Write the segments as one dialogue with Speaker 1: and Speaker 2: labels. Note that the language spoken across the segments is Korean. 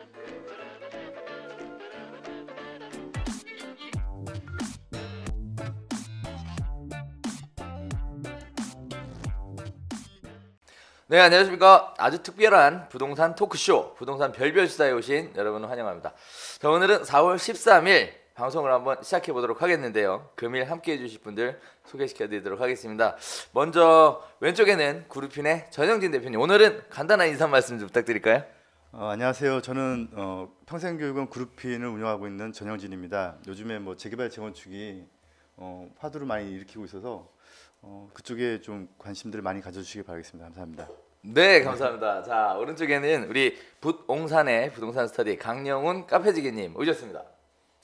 Speaker 1: 네, 안녕하십니까. 아주 특별한 부동산 토크쇼, 부동산 별별 수다에 오신 여러분을 환영합니다. 자, 오늘은 4월 13일 방송을 한번 시작해 보도록 하겠는데요. 금일 함께 해주실 분들 소개시켜 드리도록 하겠습니다. 먼저 왼쪽에는 그룹핀의 전영진 대표님, 오늘은 간단한 인사 말씀 좀 부탁드릴까요?
Speaker 2: 안녕하세요. 저는 평생교육원 그룹핀을 운영하고 있는 전영진입니다. 요즘에 재개발 재건축이 화두를 많이 일으키고 있어서 그쪽에 좀 관심들을 많이 가져주시기 바라겠습니다. 감사합니다.
Speaker 1: 네, 감사합니다. 자, 오른쪽에는 우리 붓옹산의 부동산 스터디 강영훈 카페지기님 오셨습니다.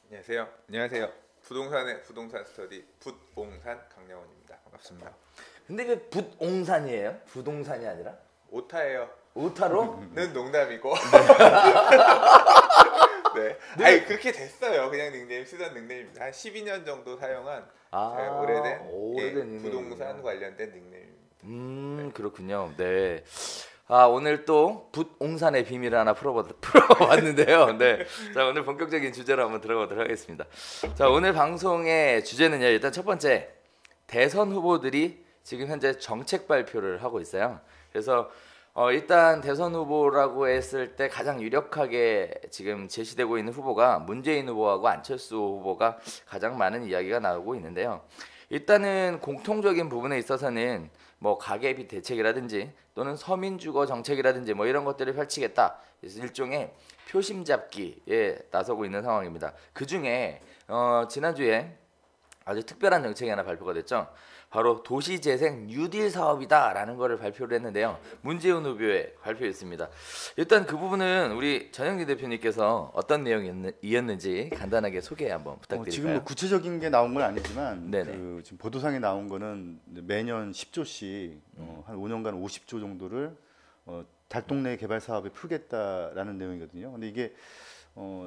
Speaker 3: 안녕하세요. 안녕하세요. 부동산의 부동산 스터디 붓옹산 강영훈입니다. 반갑습니다.
Speaker 1: 근데 왜 붓옹산이에요? 부동산이 아니라?
Speaker 3: 오타예요.
Speaker 1: 오타로?
Speaker 3: 는 농담이고. 네. 아니 그렇게 됐어요. 그냥 닉네임 쓰던 닉네임입니다. 한 12년 정도 사용한 오래된 부동산 관련된 닉네임입니다.
Speaker 1: 그렇군요. 네. 오늘 또 붓옹산의 비밀을 하나 풀어봤는데요. 네. 자, 오늘 본격적인 주제로 한번 들어가도록 하겠습니다. 자, 오늘 방송의 주제는요. 일단 첫 번째, 대선 후보들이 지금 현재 정책 발표를 하고 있어요. 그래서 일단 대선 후보라고 했을 때 가장 유력하게 지금 제시되고 있는 후보가 문재인 후보하고 안철수 후보가 가장 많은 이야기가 나오고 있는데요. 일단은 공통적인 부분에 있어서는 가계비 대책이라든지 또는 서민주거 정책이라든지 이런 것들을 펼치겠다. 그래서 일종의 표심 잡기에 나서고 있는 상황입니다. 그 중에 지난주에 아주 특별한 정책이 하나 발표가 됐죠. 바로 도시재생 뉴딜 사업이다라는 것을 발표를 했는데요. 문재인 후보의 발표였습니다. 일단 그 부분은 우리 전영진 대표님께서 어떤 내용이었는지 간단하게 소개 한번 부탁드릴까요?
Speaker 2: 지금 구체적인 게 나온 건 아니지만 지금 보도상에 나온 거는 매년 10조씩 한 5년간 50조 정도를 달동 내 개발 사업에 풀겠다라는 내용이거든요. 근데 이게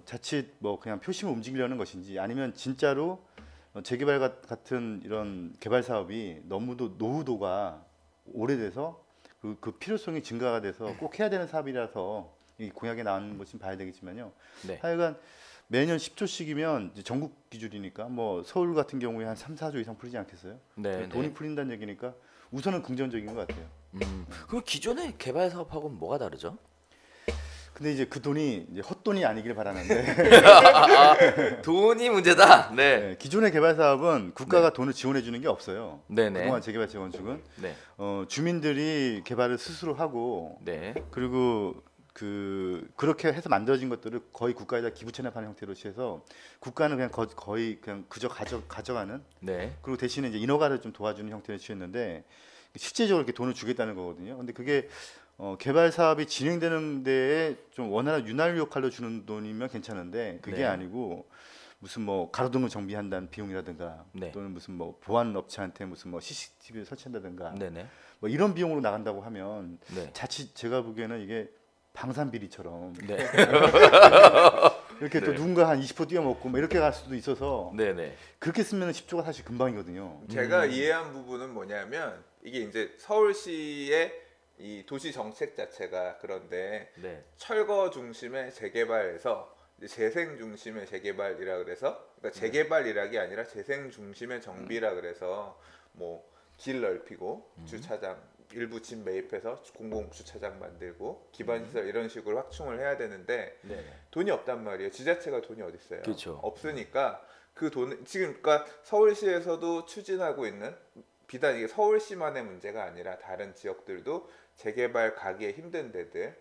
Speaker 2: 자칫 그냥 표심을 움직이려는 것인지 아니면 진짜로 재개발 같은 이런 개발 사업이 너무도 노후도가 오래돼서 그 필요성이 증가가 돼서 꼭 해야 되는 사업이라서 이 공약에 나오는 것은 봐야 되겠지만요. 네. 하여간 매년 10조씩이면 전국 기준이니까 서울 같은 경우에 한 3, 4조 이상 풀리지 않겠어요? 네, 돈이 풀린다는 얘기니까 우선은 긍정적인 것 같아요.
Speaker 1: 그럼 기존의 개발 사업하고는 뭐가 다르죠?
Speaker 2: 근데 이제 그 돈이 이제 헛돈이 아니길 바라는데
Speaker 1: 돈이 문제다. 네.
Speaker 2: 기존의 개발 사업은 국가가 돈을 지원해 주는 게 없어요.
Speaker 1: 네네.
Speaker 2: 그동안 재개발 재건축은 주민들이 개발을 스스로 하고 그리고 그렇게 해서 만들어진 것들을 거의 국가에다 기부 체납하는 형태로 취해서 국가는 그냥 거의 그냥 그저 가져가는 그리고 대신에 이제 인허가를 좀 도와주는 형태로 취했는데 실제적으로 이렇게 돈을 주겠다는 거거든요. 근데 그게 개발 사업이 진행되는 데에 좀 원활한 윤활유 역할로 주는 돈이면 괜찮은데 그게 아니고 무슨 가로등을 정비한다는 비용이라든가 또는 무슨 보안 업체한테 무슨 CCTV를 설치한다든가 이런 비용으로 나간다고 하면 자칫 제가 보기에는 이게 방산 비리처럼 이렇게 또 누군가 한 20% 띄어먹고 이렇게 갈 수도 있어서 그렇게 쓰면 10조가 사실 금방이거든요.
Speaker 3: 제가 이해한 부분은 뭐냐면 이게 이제 서울시의 이 도시 정책 자체가 그런데 철거 중심의 재개발에서 재생 중심의 재개발이라 그래서 그러니까 재개발이라기 아니라 재생 중심의 정비라 그래서 길 넓히고 주차장 일부 집 매입해서 공공 주차장 만들고 기반 시설 이런 식으로 확충을 해야 되는데 돈이 없단 말이에요. 지자체가 돈이 어디 있어요?
Speaker 1: 그렇죠.
Speaker 3: 없으니까 그 돈 지금 그러니까 서울시에서도 추진하고 있는 비단 이게 서울시만의 문제가 아니라 다른 지역들도 재개발 가기에 힘든 데들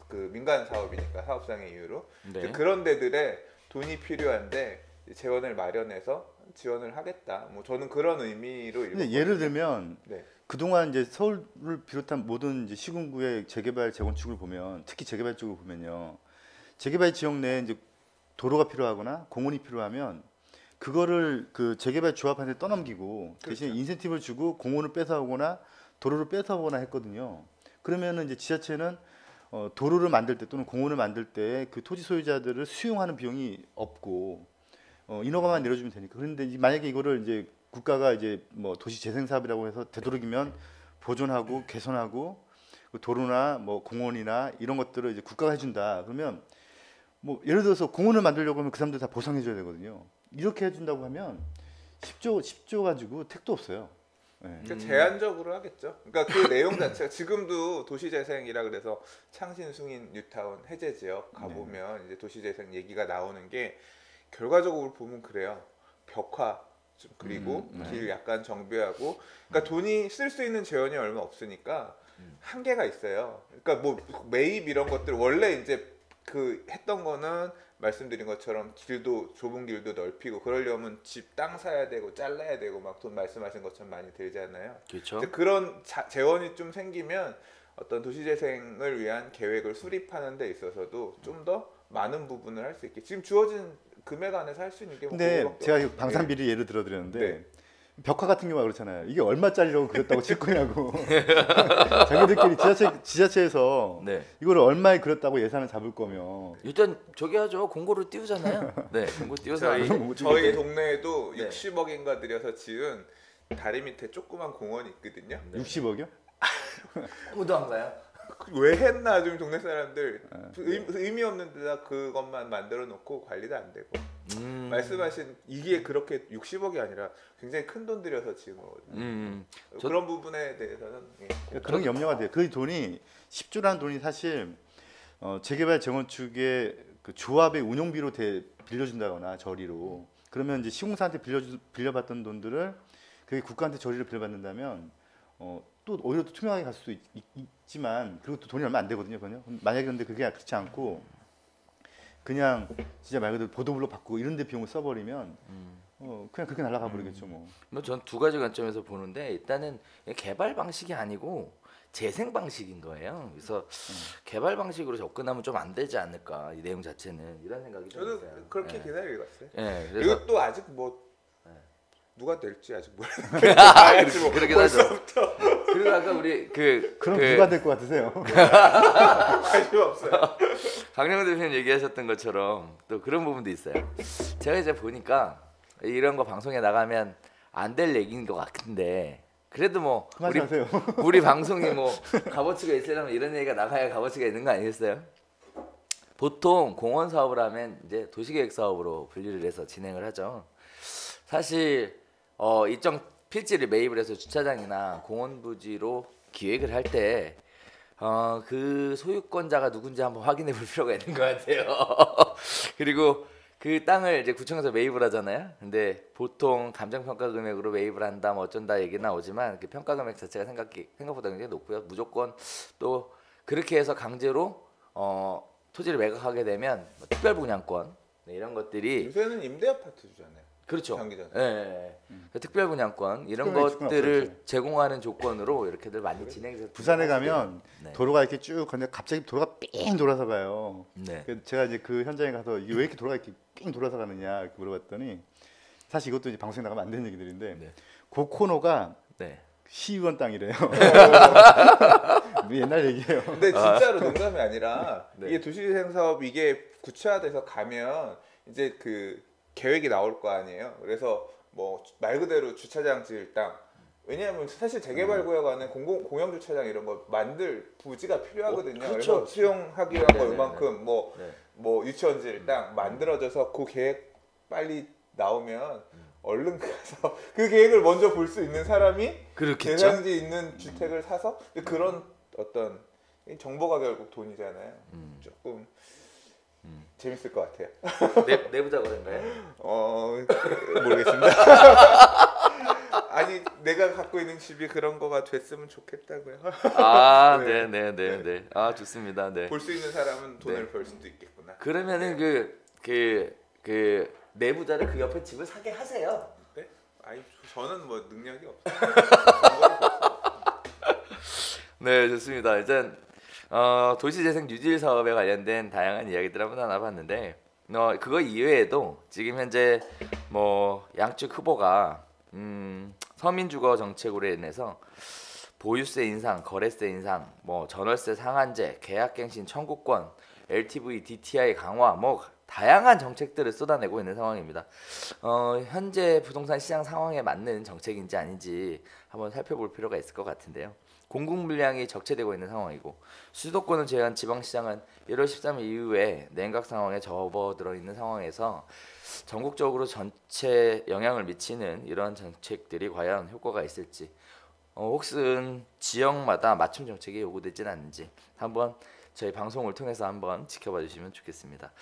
Speaker 3: 그 민간 사업이니까 사업상의 이유로 그런 데들에 돈이 필요한데 재원을 마련해서 지원을 하겠다. 저는 그런 의미로 읽었거든요.
Speaker 2: 예를 들면 그동안 이제 서울을 비롯한 모든 이제 시군구의 재개발 재건축을 보면 특히 재개발 쪽을 보면요. 재개발 지역 내에 이제 도로가 필요하거나 공원이 필요하면 그거를 그 재개발 조합한테 떠넘기고 대신 인센티브를 주고 공원을 뺏어오거나 도로를 뺏어오거나 했거든요. 그러면은 이제 지자체는 도로를 만들 때 또는 공원을 만들 때 그 토지 소유자들을 수용하는 비용이 없고 인허가만 내려주면 되니까. 그런데 만약에 이거를 이제 국가가 이제 도시 재생 사업이라고 해서 되도록이면 보존하고 개선하고 도로나 뭐 공원이나 이런 것들을 이제 국가가 해준다. 그러면 뭐 예를 들어서 공원을 만들려고 하면 그 사람들 다 보상해줘야 되거든요. 이렇게 해준다고 하면 10조 가지고 택도 없어요. 네.
Speaker 3: 그러니까 제한적으로 하겠죠. 그러니까 그 내용 자체가 지금도 도시재생이라 그래서 창신, 숭인, 뉴타운 해제 지역 가보면 이제 도시재생 얘기가 나오는 게 결과적으로 보면 그래요. 벽화 좀 그리고 길 약간 정비하고, 그러니까 돈이 쓸 수 있는 재원이 얼마 없으니까 한계가 있어요. 그러니까 뭐 매입 이런 것들 원래 이제 그 했던 거는 말씀드린 것처럼 길도 좁은 길도 넓히고 그러려면 집 땅 사야 되고 잘라야 되고 막 돈 말씀하신 것처럼 많이 들잖아요.
Speaker 1: 그렇죠.
Speaker 3: 그런 재원이 좀 생기면 어떤 도시재생을 위한 계획을 수립하는 데 있어서도 좀 더 많은 부분을 할 수 있게 지금 주어진 금액 안에서 할 수 있는 게 뭐
Speaker 2: 근데
Speaker 3: 그거밖에
Speaker 2: 제가
Speaker 3: 없어요.
Speaker 2: 방산비리 예를 들어드렸는데
Speaker 3: 네.
Speaker 2: 벽화 같은 경우가 그렇잖아요. 이게 얼마짜리라고 그렸다고 칠 거냐고. 자기들끼리 지자체에서
Speaker 1: 네.
Speaker 2: 이거를 얼마에 그렸다고 예산을 잡을 거면
Speaker 1: 일단 저기 하죠. 공고를 띄우잖아요. 네, 공고 띄워서
Speaker 3: 저희 동네에도
Speaker 1: 네.
Speaker 3: 60억인가 들여서 지은 다리 밑에 조그만 공원이 있거든요.
Speaker 2: 60억이요?
Speaker 1: 무도한가요?
Speaker 3: 왜 했나 좀 동네 사람들 의미 없는 데다 그것만 만들어 놓고 관리도 안 되고 말씀하신 이게 그렇게 60억이 아니라 굉장히 큰 돈 들여서 지은 거거든요. 그런 부분에 대해서는
Speaker 2: 그런 염려가 돼요. 그 돈이 10조라는 돈이 사실 재개발 재건축의 그 조합의 운용비로 빌려준다거나 저리로 그러면 이제 시공사한테 빌려받던 돈들을 그게 국가한테 저리로 빌려받는다면 또 오히려 또 투명하게 갈 수도 있지만 그리고 또 돈이 얼마 안 되거든요. 그건요. 만약에 근데 그게 그렇지 않고 그냥 진짜 말 그대로 보도블록 바꾸고 이런 데 비용을 써버리면 그냥 그렇게 날아가 버리겠죠 뭐.
Speaker 1: 전 두 가지 관점에서 보는데 일단은 개발 방식이 아니고 재생 방식인 거예요. 그래서 개발 방식으로 접근하면 좀 안 되지 않을까 이 내용 자체는 이런 생각이 좀
Speaker 3: 저도
Speaker 1: 있어요.
Speaker 3: 그렇게
Speaker 1: 네.
Speaker 3: 기사를 읽었어요.
Speaker 1: 네, 그래서
Speaker 3: 이것도 아직 뭐 누가 될지 아직
Speaker 1: 그렇게 하죠. 그리고 아까 우리
Speaker 2: 그럼 누가 될 것 같으세요?
Speaker 3: 관심 없어요.
Speaker 1: 강령 대표님 얘기하셨던 것처럼 또 그런 부분도 있어요. 제가 이제 보니까 이런 거 방송에 나가면 안 될 얘기인 것 같은데 그래도 뭐 우리 방송이 뭐 값어치가 있으려면 이런 얘기가 나가야 값어치가 있는 거 아니겠어요? 보통 공원 사업을 하면 이제 도시계획 사업으로 분류를 해서 진행을 하죠. 사실 일정 필지를 매입을 해서 주차장이나 공원 부지로 기획을 할 때 그 소유권자가 누군지 한번 확인해 볼 필요가 있는 것 같아요. 그리고 그 땅을 이제 구청에서 매입을 하잖아요. 근데 보통 감정평가 금액으로 매입을 한다 뭐 어쩐다 얘기 나오지만 그 평가 금액 자체가 생각보다 굉장히 높고요. 무조건 또 그렇게 해서 강제로 토지를 매각하게 되면 뭐 특별분양권 이런 것들이
Speaker 3: 요새는 임대 아파트 주잖아요.
Speaker 1: 그렇죠.
Speaker 3: 장기전.
Speaker 1: 예. 특별분양권 이런 것들을 제공하는 조건으로 이렇게들 많이 진행돼서
Speaker 2: 부산에 가면
Speaker 1: 네.
Speaker 2: 도로가 이렇게 쭉 건데 갑자기 도로가 삥 돌아서 가요.
Speaker 1: 네.
Speaker 2: 제가 이제 그 현장에 가서 이게 왜 이렇게 도로가 이렇게 삥 돌아서 가느냐 이렇게 물어봤더니 사실 이것도 이제 방송에 나가면 안 되는 얘기들인데
Speaker 1: 네.
Speaker 2: 그 코너가
Speaker 1: 네.
Speaker 2: 시의원 땅이래요. 옛날 얘기예요.
Speaker 3: 근데 진짜로 농담이 아니라
Speaker 1: 네.
Speaker 3: 이게 도시재생 사업 이게 구체화돼서 가면 이제 그 계획이 나올 거 아니에요. 그래서 뭐 말 그대로 주차장 지을 땅. 왜냐하면 사실 재개발 구역 안에 공영 주차장 이런 거 만들 부지가 필요하거든요.
Speaker 1: 그렇죠.
Speaker 3: 그래서 수용하기 위한 거
Speaker 1: 네,
Speaker 3: 이만큼 뭐 유치원 지을 땅 만들어져서 그 계획 빨리 나오면 얼른 가서 그 계획을 먼저 볼 수 있는 사람이
Speaker 1: 그렇겠죠.
Speaker 3: 대상지 있는 주택을 사서 그런 어떤 정보가 결국 돈이잖아요. 조금 재밌을 것 같아요.
Speaker 1: 내부자 그런가요?
Speaker 3: 모르겠습니다. 아니 내가 갖고 있는 집이 그런 거가 됐으면 좋겠다고요.
Speaker 1: 아, 네. 아, 좋습니다. 네.
Speaker 3: 볼 수 있는 사람은 돈을 벌 수도 있겠구나.
Speaker 1: 그러면은 그 내부자를 그 옆에 집을 사게 하세요.
Speaker 3: 네? 아니 저는 뭐 능력이 없어요.
Speaker 1: 네, 좋습니다. 일단 도시재생 뉴딜 사업에 관련된 다양한 이야기들 한번 나눠봤는데 그거 이외에도 지금 현재 뭐 양측 후보가 서민주거 정책으로 인해서 보유세 인상, 거래세 인상, 뭐 전월세 상한제, 계약갱신 청구권, LTV, DTI 강화, 뭐 다양한 정책들을 쏟아내고 있는 상황입니다. 현재 부동산 시장 상황에 맞는 정책인지 아닌지 한번 살펴볼 필요가 있을 것 같은데요. 공급 물량이 적체되고 있는 상황이고 수도권을 제외한 지방시장은 1월 13일 이후에 냉각 상황에 접어들어 있는 상황에서 전국적으로 전체 영향을 미치는 이런 정책들이 과연 효과가 있을지 혹은 지역마다 맞춤 정책이 요구되지는 않는지 한번 저희 방송을 통해서 한번 지켜봐 주시면 좋겠습니다.